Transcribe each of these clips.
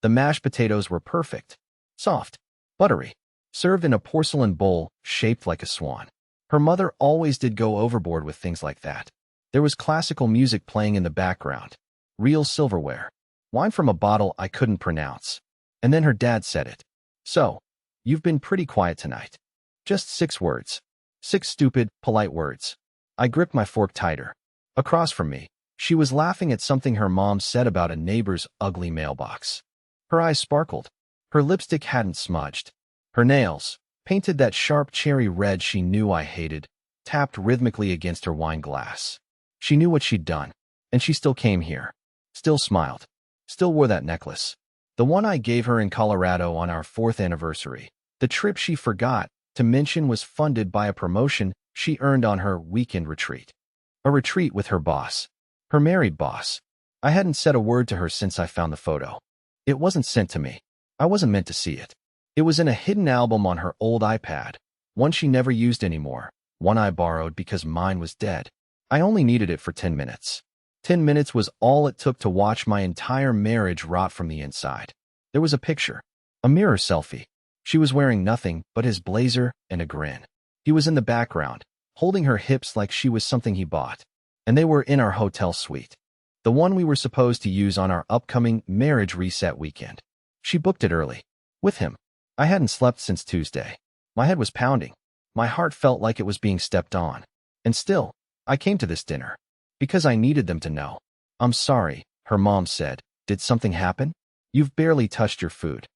The mashed potatoes were perfect, soft, buttery, served in a porcelain bowl shaped like a swan. Her mother always did go overboard with things like that. There was classical music playing in the background, real silverware, wine from a bottle I couldn't pronounce. And then her dad said it. "So, you've been pretty quiet tonight." Just 6 words. 6 stupid, polite words. I gripped my fork tighter. Across from me, she was laughing at something her mom said about a neighbor's ugly mailbox. Her eyes sparkled. Her lipstick hadn't smudged. Her nails, painted that sharp cherry red she knew I hated, tapped rhythmically against her wine glass. She knew what she'd done, and she still came here. Still smiled. Still wore that necklace. The one I gave her in Colorado on our 4th anniversary. The trip she forgot to mention was funded by a promotion she earned on her weekend retreat. A retreat with her boss. Her married boss. I hadn't said a word to her since I found the photo. It wasn't sent to me. I wasn't meant to see it. It was in a hidden album on her old iPad, one she never used anymore, one I borrowed because mine was dead. I only needed it for 10 minutes. 10 minutes was all it took to watch my entire marriage rot from the inside. There was a picture, a mirror selfie. She was wearing nothing but his blazer and a grin. He was in the background, holding her hips like she was something he bought. And they were in our hotel suite, the one we were supposed to use on our upcoming marriage reset weekend. She booked it early. With him. I hadn't slept since Tuesday. My head was pounding. My heart felt like it was being stepped on. And still, I came to this dinner. Because I needed them to know. "I'm sorry," her mom said. "Did something happen? You've barely touched your food."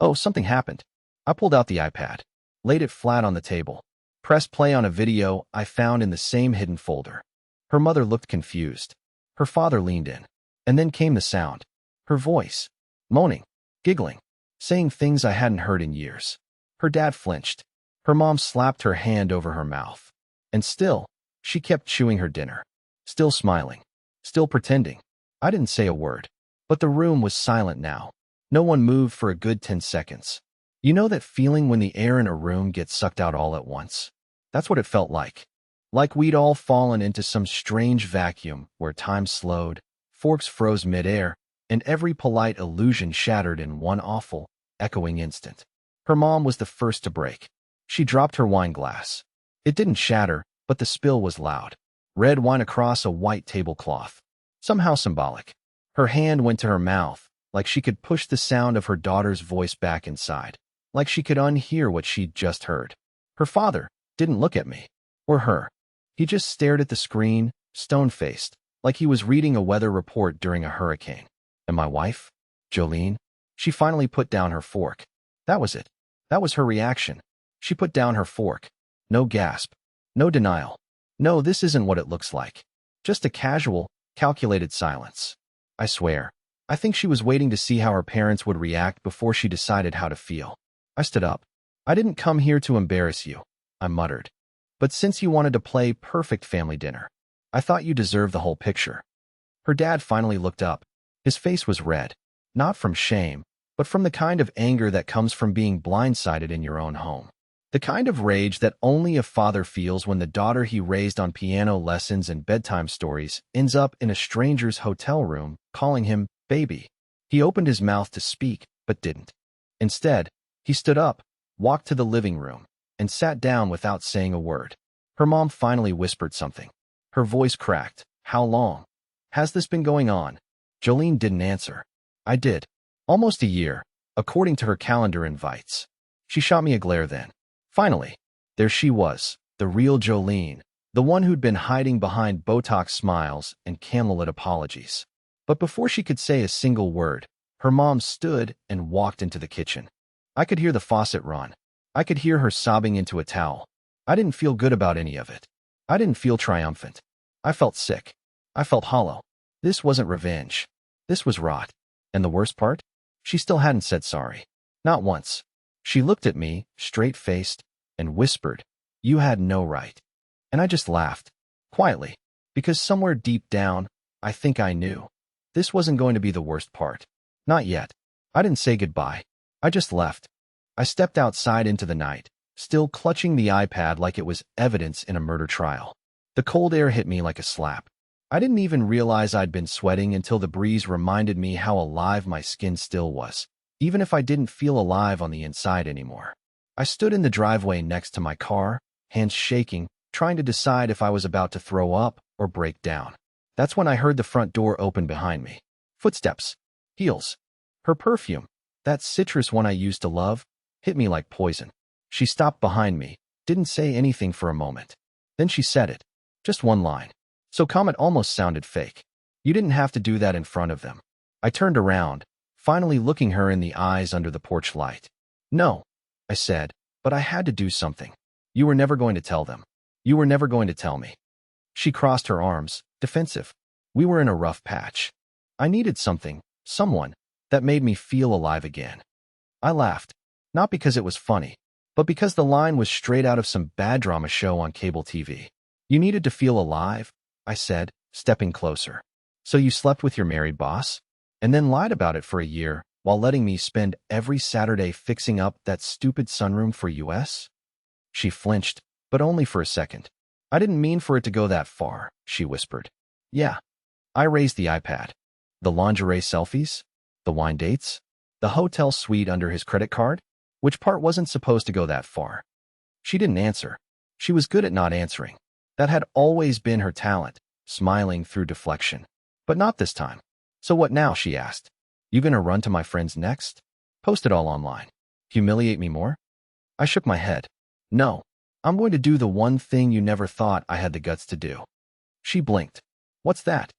"Oh, something happened." I pulled out the iPad, laid it flat on the table, pressed play on a video I found in the same hidden folder. Her mother looked confused. Her father leaned in. And then came the sound. Her voice. Moaning. Giggling. Saying things I hadn't heard in years. Her dad flinched. Her mom slapped her hand over her mouth. And still, she kept chewing her dinner. Still smiling. Still pretending. I didn't say a word. But the room was silent now. No one moved for a good 10 seconds. You know that feeling when the air in a room gets sucked out all at once? That's what it felt like. Like we'd all fallen into some strange vacuum where time slowed, forks froze midair, and every polite illusion shattered in one awful, echoing instant. Her mom was the first to break. She dropped her wine glass. It didn't shatter, but the spill was loud. Red wine across a white tablecloth. Somehow symbolic. Her hand went to her mouth, like she could push the sound of her daughter's voice back inside. Like she could unhear what she'd just heard. Her father didn't look at me. Or her. He just stared at the screen, stone-faced, like he was reading a weather report during a hurricane. And my wife? Jolene? She finally put down her fork. That was it. That was her reaction. She put down her fork. No gasp. No denial. No, this isn't what it looks like. Just a casual, calculated silence. I swear. I think she was waiting to see how her parents would react before she decided how to feel. I stood up. "I didn't come here to embarrass you," I muttered. "But since you wanted to play perfect family dinner, I thought you deserved the whole picture." Her dad finally looked up. His face was red. Not from shame, but from the kind of anger that comes from being blindsided in your own home. The kind of rage that only a father feels when the daughter he raised on piano lessons and bedtime stories ends up in a stranger's hotel room, calling him baby. He opened his mouth to speak, but didn't. Instead, he stood up, walked to the living room, and sat down without saying a word. Her mom finally whispered something. Her voice cracked. "How long has this been going on?" Jolene didn't answer. I did. Almost a year, according to her calendar invites. She shot me a glare then. Finally, there she was, the real Jolene, the one who'd been hiding behind Botox smiles and candlelit apologies. But before she could say a single word, her mom stood and walked into the kitchen. I could hear the faucet run. I could hear her sobbing into a towel. I didn't feel good about any of it. I didn't feel triumphant. I felt sick. I felt hollow. This wasn't revenge. This was rot. And the worst part? She still hadn't said sorry. Not once. She looked at me, straight-faced, and whispered, "You had no right." And I just laughed. Quietly. Because somewhere deep down, I think I knew. This wasn't going to be the worst part. Not yet. I didn't say goodbye. I just left. I stepped outside into the night, still clutching the iPad like it was evidence in a murder trial. The cold air hit me like a slap. I didn't even realize I'd been sweating until the breeze reminded me how alive my skin still was, even if I didn't feel alive on the inside anymore. I stood in the driveway next to my car, hands shaking, trying to decide if I was about to throw up or break down. That's when I heard the front door open behind me. Footsteps. Heels. Her perfume, that citrus one I used to love, hit me like poison. She stopped behind me, didn't say anything for a moment. Then she said it. Just one line. So calm it almost sounded fake. You didn't have to do that in front of them. I turned around, finally looking her in the eyes under the porch light. No, I said, but I had to do something. You were never going to tell them. You were never going to tell me. She crossed her arms, defensive. We were in a rough patch. I needed something, someone, that made me feel alive again. I laughed, not because it was funny, but because the line was straight out of some bad drama show on cable TV. You needed to feel alive, I said, stepping closer. So you slept with your married boss? And then lied about it for a year, while letting me spend every Saturday fixing up that stupid sunroom for US? She flinched, but only for a second. I didn't mean for it to go that far, she whispered. Yeah. I raised the iPad. The lingerie selfies? The wine dates? The hotel suite under his credit card? Which part wasn't supposed to go that far? She didn't answer. She was good at not answering. That had always been her talent, smiling through deflection. But not this time. So what now, she asked. You gonna run to my friends next? Post it all online. Humiliate me more? I shook my head. No. I'm going to do the one thing you never thought I had the guts to do. She blinked. What's that?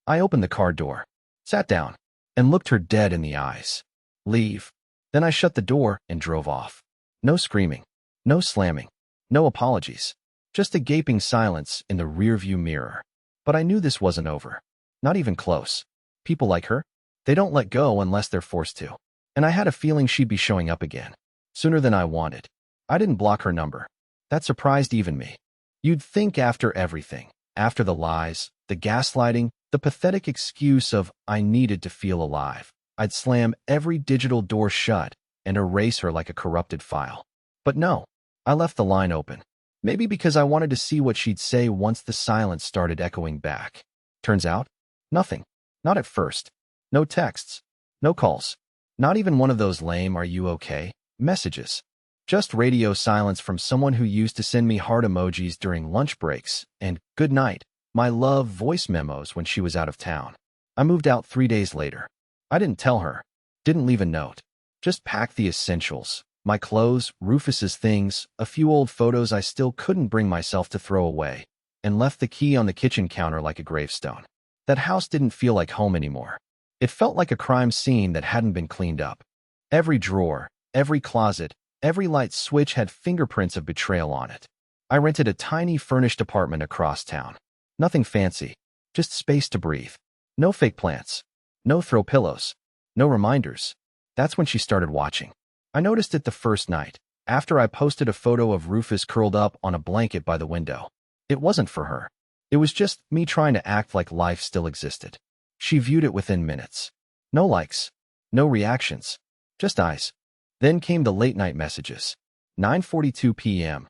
I opened the car door, sat down, and looked her dead in the eyes. Leave. Then I shut the door and drove off. No screaming. No slamming. No apologies. Just a gaping silence in the rearview mirror. But I knew this wasn't over. Not even close. People like her, they don't let go unless they're forced to. And I had a feeling she'd be showing up again. Sooner than I wanted. I didn't block her number. That surprised even me. You'd think after everything, after the lies, the gaslighting, the pathetic excuse of I needed to feel alive, I'd slam every digital door shut and erase her like a corrupted file. But no, I left the line open. Maybe because I wanted to see what she'd say once the silence started echoing back. Turns out, nothing. Not at first. No texts. No calls. Not even one of those lame "Are you okay?" messages. Just radio silence from someone who used to send me heart emojis during lunch breaks and "good night, my love" voice memos when she was out of town. I moved out 3 days later. I didn't tell her. Didn't leave a note. Just packed the essentials. My clothes, Rufus's things, a few old photos I still couldn't bring myself to throw away, and left the key on the kitchen counter like a gravestone. That house didn't feel like home anymore. It felt like a crime scene that hadn't been cleaned up. Every drawer, every closet, every light switch had fingerprints of betrayal on it. I rented a tiny furnished apartment across town. Nothing fancy, just space to breathe. No fake plants. No throw pillows. No reminders. That's when she started watching. I noticed it the first night, after I posted a photo of Rufus curled up on a blanket by the window. It wasn't for her. It was just me trying to act like life still existed. She viewed it within minutes. No likes. No reactions. Just eyes. Then came the late-night messages. 9:42 p.m.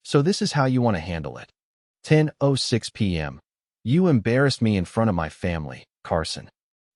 So this is how you want to handle it. 10:06 p.m. You embarrassed me in front of my family, Carson.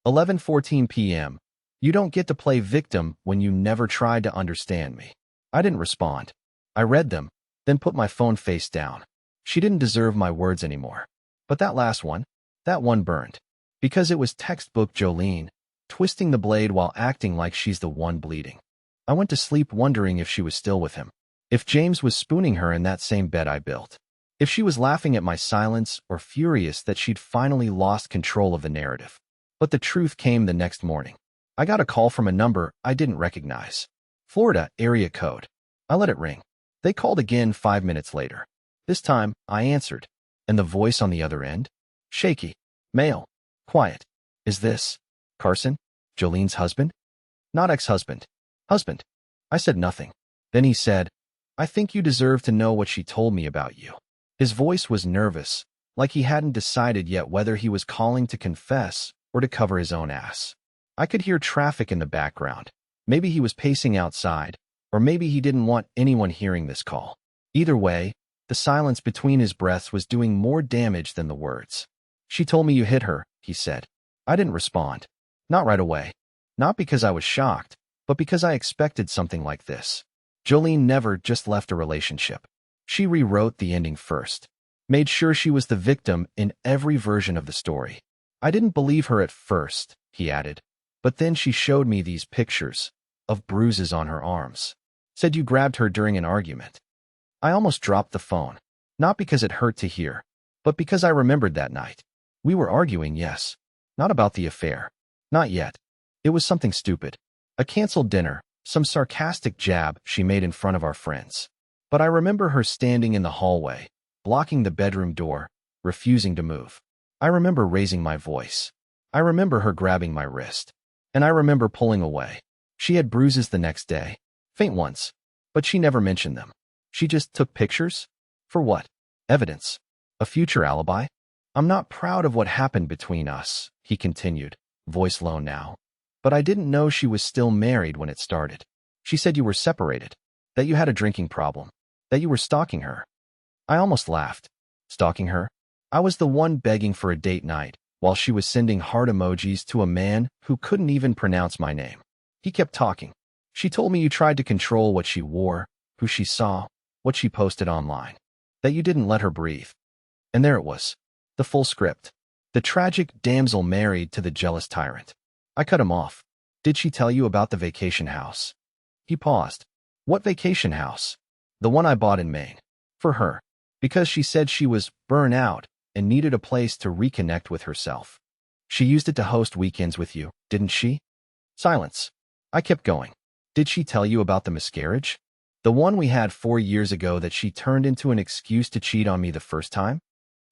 11:14 p.m. You don't get to play victim when you never tried to understand me. I didn't respond. I read them, then put my phone face down. She didn't deserve my words anymore. But that last one, that one burned. Because it was textbook Jolene, twisting the blade while acting like she's the one bleeding. I went to sleep wondering if she was still with him. If James was spooning her in that same bed I built. If she was laughing at my silence or furious that she'd finally lost control of the narrative. But the truth came the next morning. I got a call from a number I didn't recognize. Florida area code. I let it ring. They called again 5 minutes later. This time, I answered. And the voice on the other end? Shaky. Male. Quiet. Is this Carson? Jolene's husband? Not ex-husband. Husband. I said nothing. Then he said, I think you deserve to know what she told me about you. His voice was nervous, like he hadn't decided yet whether he was calling to confess or to cover his own ass. I could hear traffic in the background. Maybe he was pacing outside, or maybe he didn't want anyone hearing this call. Either way, the silence between his breaths was doing more damage than the words. She told me you hit her, he said. I didn't respond. Not right away. Not because I was shocked, but because I expected something like this. Jolene never just left a relationship. She rewrote the ending first. Made sure she was the victim in every version of the story. I didn't believe her at first, he added. But then she showed me these pictures of bruises on her arms. Said you grabbed her during an argument. I almost dropped the phone. Not because it hurt to hear, but because I remembered that night. We were arguing, yes. Not about the affair. Not yet. It was something stupid. A canceled dinner, some sarcastic jab she made in front of our friends. But I remember her standing in the hallway, blocking the bedroom door, refusing to move. I remember raising my voice. I remember her grabbing my wrist. And I remember pulling away. She had bruises the next day. Faint ones. But she never mentioned them. She just took pictures? For what? Evidence. A future alibi? I'm not proud of what happened between us, he continued, voice low now. But I didn't know she was still married when it started. She said you were separated, that you had a drinking problem, that you were stalking her. I almost laughed. Stalking her? I was the one begging for a date night, while she was sending heart emojis to a man who couldn't even pronounce my name. He kept talking. She told me you tried to control what she wore, who she saw, what she posted online, that you didn't let her breathe. And there it was, the full script. The tragic damsel married to the jealous tyrant. I cut him off. Did she tell you about the vacation house? He paused. What vacation house? The one I bought in Maine. For her. Because she said she was burnt out and needed a place to reconnect with herself. She used it to host weekends with you, didn't she? Silence. I kept going. Did she tell you about the miscarriage? The one we had 4 years ago that she turned into an excuse to cheat on me the first time?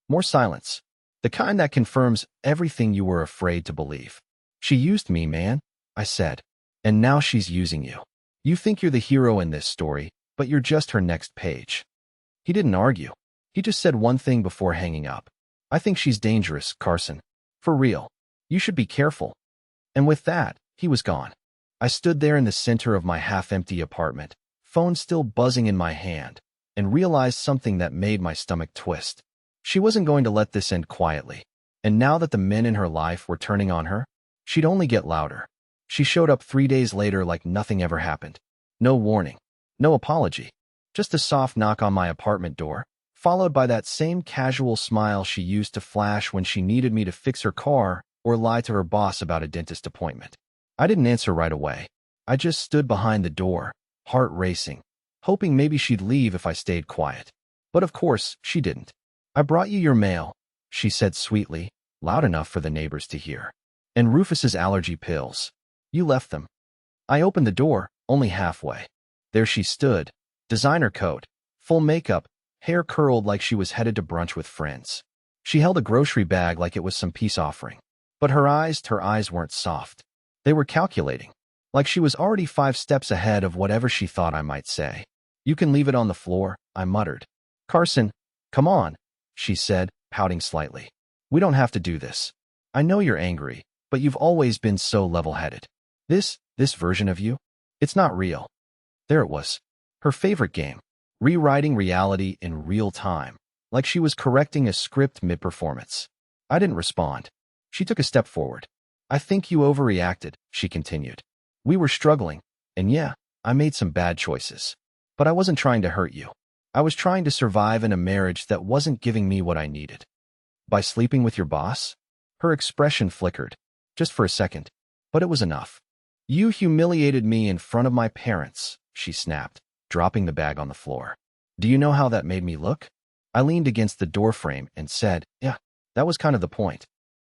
More silence. The kind that confirms everything you were afraid to believe. She used me, man, I said. And now she's using you. You think you're the hero in this story, but you're just her next page. He didn't argue. He just said one thing before hanging up. I think she's dangerous, Carson. For real. You should be careful. And with that, he was gone. I stood there in the center of my half-empty apartment, phone still buzzing in my hand, and realized something that made my stomach twist. She wasn't going to let this end quietly. And now that the men in her life were turning on her, she'd only get louder. She showed up 3 days later like nothing ever happened. No warning. No apology. Just a soft knock on my apartment door, followed by that same casual smile she used to flash when she needed me to fix her car or lie to her boss about a dentist appointment. I didn't answer right away. I just stood behind the door, heart racing, hoping maybe she'd leave if I stayed quiet. But of course, she didn't. I brought you your mail, she said sweetly, loud enough for the neighbors to hear. And Rufus's allergy pills. You left them. I opened the door, only halfway. There she stood, designer coat, full makeup, hair curled like she was headed to brunch with friends. She held a grocery bag like it was some peace offering. But her eyes weren't soft. They were calculating, like she was already 5 steps ahead of whatever she thought I might say. You can leave it on the floor, I muttered. Carson, come on, she said, pouting slightly. We don't have to do this. I know you're angry, but you've always been so level-headed. This version of you, it's not real. There it was. Her favorite game. Rewriting reality in real time, like she was correcting a script mid-performance. I didn't respond. She took a step forward. I think you overreacted, she continued. We were struggling, and yeah, I made some bad choices. But I wasn't trying to hurt you. I was trying to survive in a marriage that wasn't giving me what I needed. By sleeping with your boss? Her expression flickered, just for a second, but it was enough. You humiliated me in front of my parents, she snapped, dropping the bag on the floor. Do you know how that made me look? I leaned against the doorframe and said, yeah, that was kind of the point.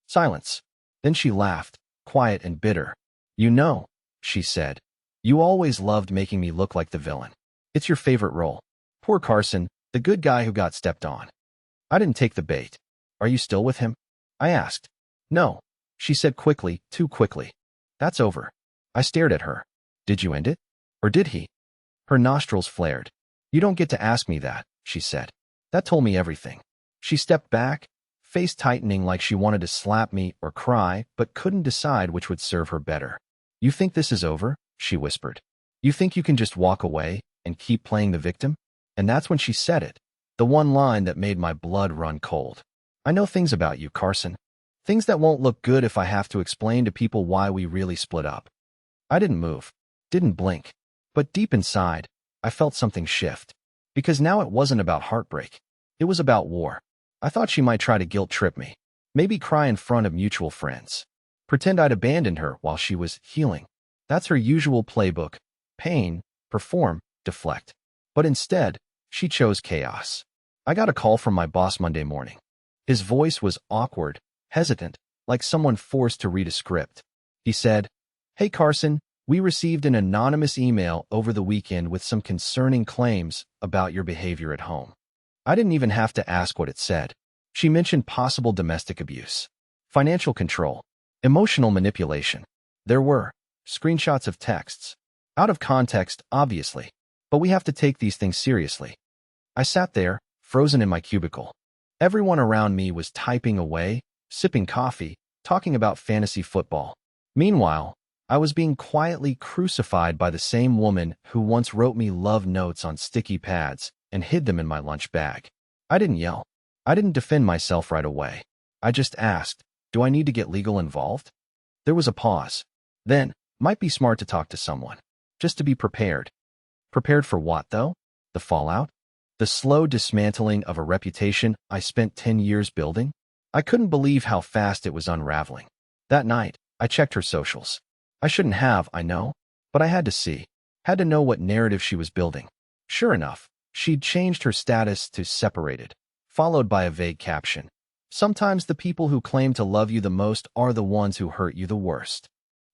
Silence. Then she laughed, quiet and bitter. You know, she said, you always loved making me look like the villain. It's your favorite role. Poor Carson, the good guy who got stepped on. I didn't take the bait. Are you still with him? I asked. No, she said quickly, too quickly. That's over. I stared at her. Did you end it? Or did he? Her nostrils flared. You don't get to ask me that, she said. That told me everything. She stepped back, face tightening like she wanted to slap me or cry, but couldn't decide which would serve her better. You think this is over? She whispered. You think you can just walk away and keep playing the victim? And that's when she said it, the one line that made my blood run cold. I know things about you, Carson. Things that won't look good if I have to explain to people why we really split up. I didn't move, didn't blink, but deep inside, I felt something shift. Because now it wasn't about heartbreak. It was about war. I thought she might try to guilt trip me, maybe cry in front of mutual friends, pretend I'd abandoned her while she was healing. That's her usual playbook: pain, perform, deflect. But instead, she chose chaos. I got a call from my boss Monday morning. His voice was awkward, hesitant, like someone forced to read a script. He said, "Hey Carson, we received an anonymous email over the weekend with some concerning claims about your behavior at home." I didn't even have to ask what it said. She mentioned possible domestic abuse, financial control, emotional manipulation. There were screenshots of texts. Out of context, obviously, but we have to take these things seriously. I sat there, frozen in my cubicle. Everyone around me was typing away, sipping coffee, talking about fantasy football. Meanwhile, I was being quietly crucified by the same woman who once wrote me love notes on sticky pads and hid them in my lunch bag. I didn't yell. I didn't defend myself right away. I just asked, do I need to get legal involved? There was a pause. Then, might be smart to talk to someone. Just to be prepared. Prepared for what, though? The fallout? The slow dismantling of a reputation I spent 10 years building? I couldn't believe how fast it was unraveling. That night, I checked her socials. I shouldn't have, I know, but I had to see. Had to know what narrative she was building. Sure enough, she'd changed her status to separated, followed by a vague caption. Sometimes the people who claim to love you the most are the ones who hurt you the worst.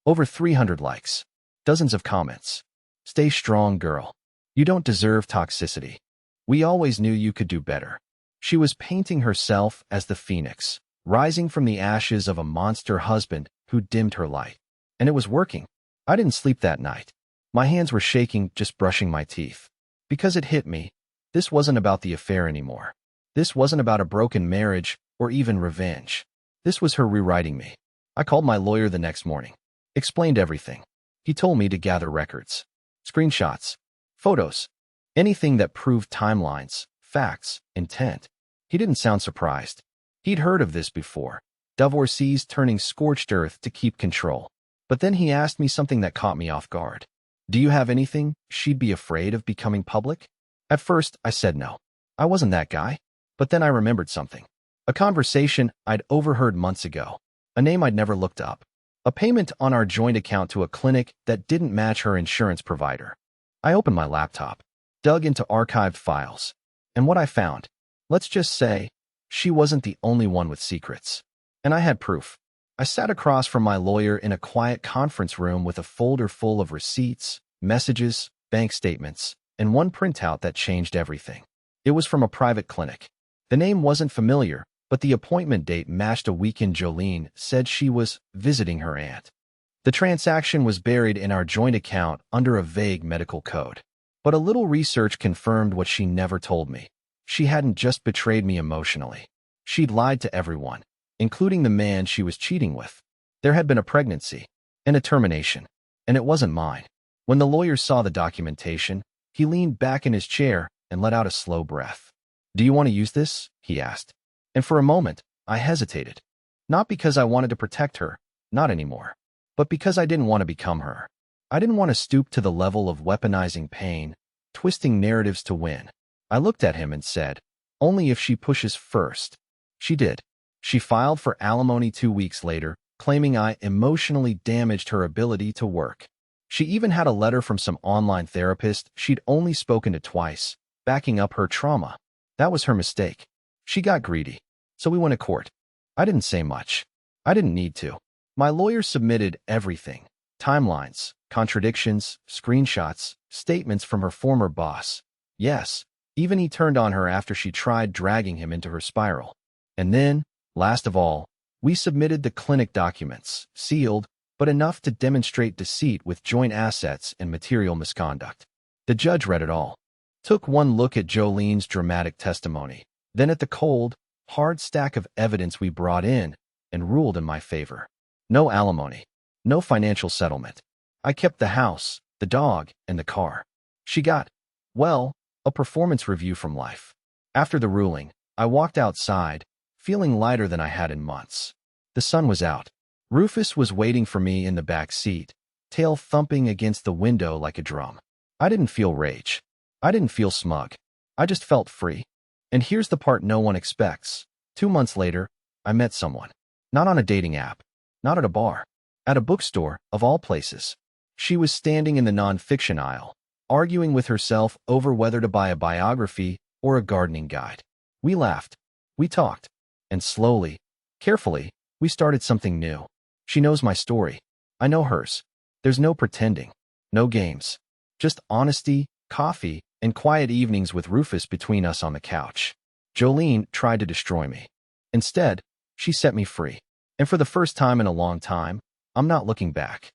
Over 300 likes. Dozens of comments. Stay strong, girl. You don't deserve toxicity. We always knew you could do better. She was painting herself as the phoenix, rising from the ashes of a monster husband who dimmed her light. And it was working. I didn't sleep that night. My hands were shaking just brushing my teeth. Because it hit me. This wasn't about the affair anymore. This wasn't about a broken marriage or even revenge. This was her rewriting me. I called my lawyer the next morning. Explained everything. He told me to gather records. Screenshots. Photos. Anything that proved timelines, facts, intent. He didn't sound surprised. He'd heard of this before. Divorcees turning scorched earth to keep control. But then he asked me something that caught me off guard. Do you have anything she'd be afraid of becoming public? At first, I said no. I wasn't that guy. But then I remembered something. A conversation I'd overheard months ago. A name I'd never looked up. A payment on our joint account to a clinic that didn't match her insurance provider. I opened my laptop, dug into archived files. And what I found, let's just say, she wasn't the only one with secrets. And I had proof. I sat across from my lawyer in a quiet conference room with a folder full of receipts, messages, bank statements, and one printout that changed everything. It was from a private clinic. The name wasn't familiar, but the appointment date matched a weekend Jolene said she was visiting her aunt. The transaction was buried in our joint account under a vague medical code. But a little research confirmed what she never told me. She hadn't just betrayed me emotionally. She'd lied to everyone, including the man she was cheating with. There had been a pregnancy and a termination, and it wasn't mine. When the lawyer saw the documentation, he leaned back in his chair and let out a slow breath. Do you want to use this? He asked. And for a moment, I hesitated. Not because I wanted to protect her, not anymore, but because I didn't want to become her. I didn't want to stoop to the level of weaponizing pain, twisting narratives to win. I looked at him and said, only if she pushes first. She did. She filed for alimony 2 weeks later, claiming I emotionally damaged her ability to work. She even had a letter from some online therapist she'd only spoken to twice, backing up her trauma. That was her mistake. She got greedy. So we went to court. I didn't say much. I didn't need to. My lawyer submitted everything. Timelines, contradictions, screenshots, statements from her former boss. Yes, even he turned on her after she tried dragging him into her spiral. And then, last of all, we submitted the clinic documents, sealed, but enough to demonstrate deceit with joint assets and material misconduct. The judge read it all. Took one look at Jolene's dramatic testimony, then at the cold, hard stack of evidence we brought in, and ruled in my favor. No alimony. No financial settlement. I kept the house, the dog, and the car. She got, well, a performance review from life. After the ruling, I walked outside, feeling lighter than I had in months. The sun was out. Rufus was waiting for me in the back seat, tail thumping against the window like a drum. I didn't feel rage. I didn't feel smug. I just felt free. And here's the part no one expects. 2 months later, I met someone. Not on a dating app. Not at a bar. At a bookstore, of all places. She was standing in the non-fiction aisle, arguing with herself over whether to buy a biography or a gardening guide. We laughed. We talked. And slowly, carefully, we started something new. She knows my story. I know hers. There's no pretending. No games. Just honesty, coffee, and quiet evenings with Rufus between us on the couch. Jolene tried to destroy me. Instead, she set me free. And for the first time in a long time, I'm not looking back.